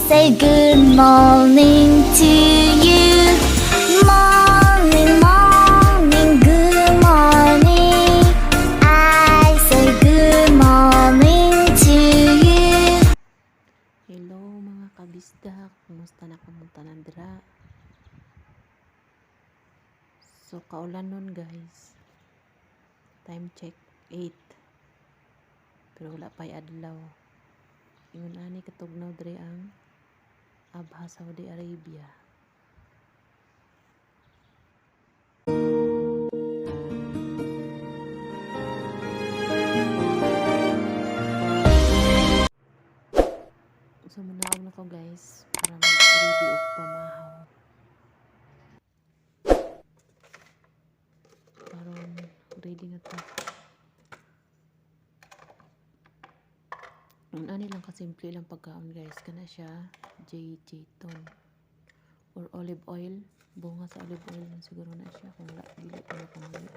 say good morning to you. Morning, morning, good morning. I say good morning to you. Hello mga kabisdak, kumusta na kamunta nandira? So kaulan nun guys. Time check 8. Pero wala pa'y adlaw. Ingon ani katugnaw diri ang Abha Saudi Arabia. So manaog na ko guys para mag-ready og pamahaw. Karon ready na ta. Ang ani lang kasimple lang pagkaon guys, kana siya jejton or olive oil, bunga sa olive oil lang siguro na siya kung wala dili ko na pamili.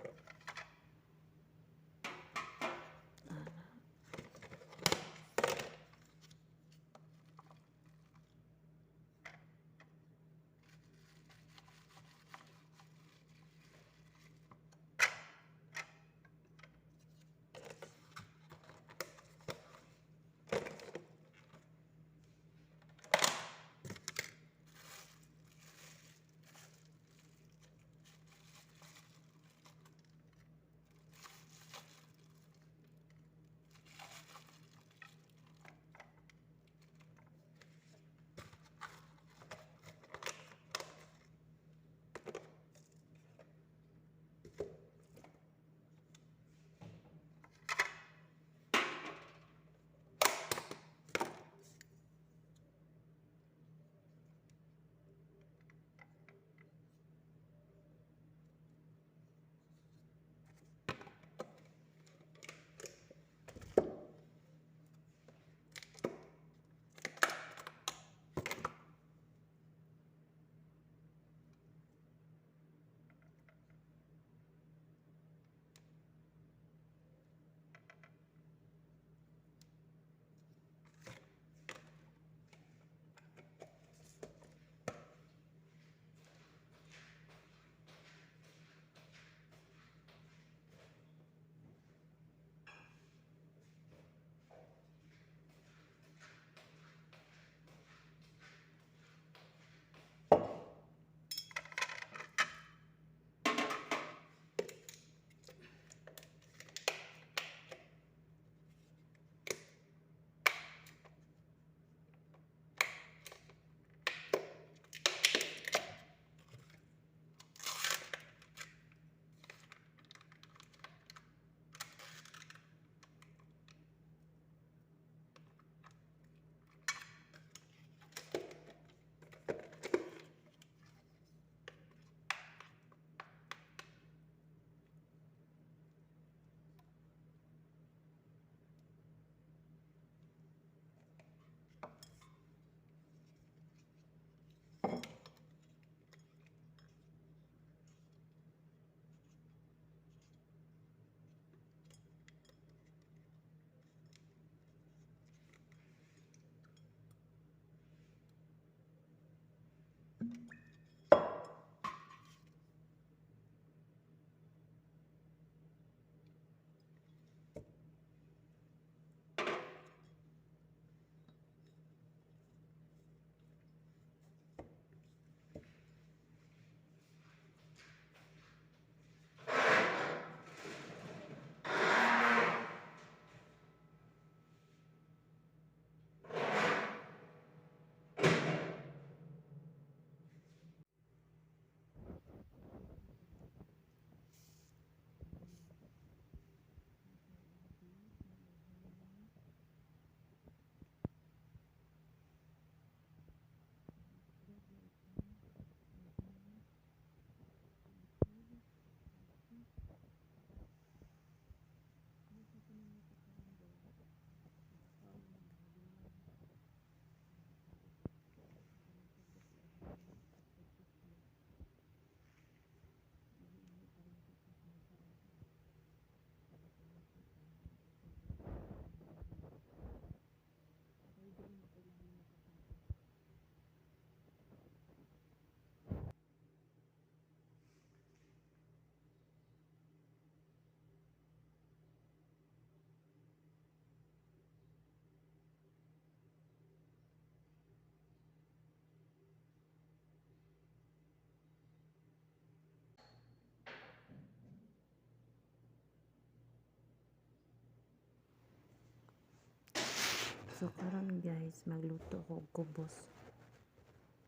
So karon guys, magluto ko og kubos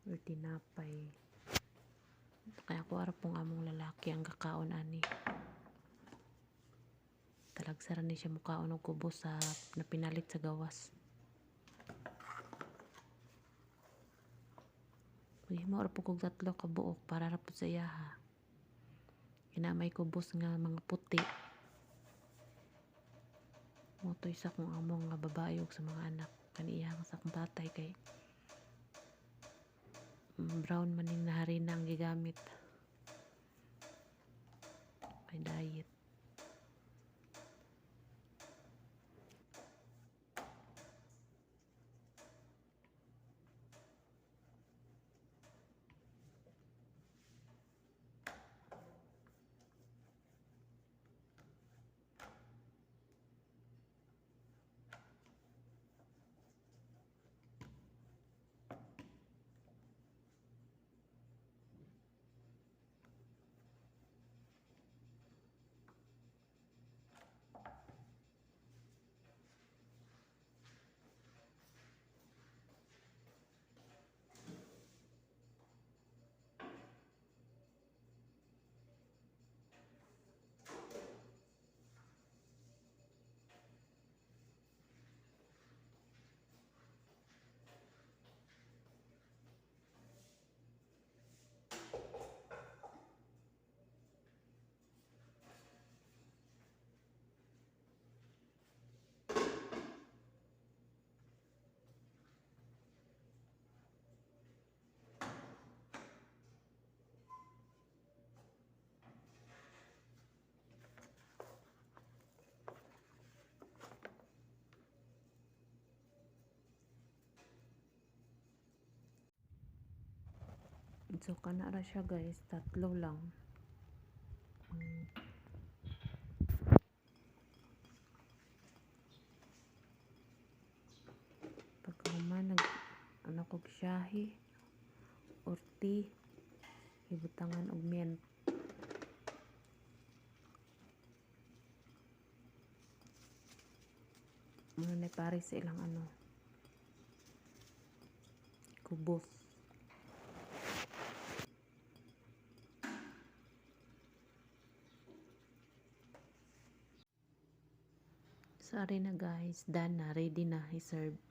or tinapay. Kaya ko ara pong among lalaki ang kakaon ani. Talagsaran ni siya mukaon og kubos sa napinalit sa gawas. Mo ra po kog tatlo ka buok para ra po sa iyaha. Kinamay kubos nga mga puti. Motoy sa kong among nga babae ug sa mga anak kaniya sa akong tatay kay brown man ning naharina ang gigamit kay diet. So kana ra siya guys, tatlo lang. Pagkahuman ano kog shahi or tea, ibutangan og mint. Muna na pare sa ilang ano kubos. Sorry na guys, done na, ready na i-serve.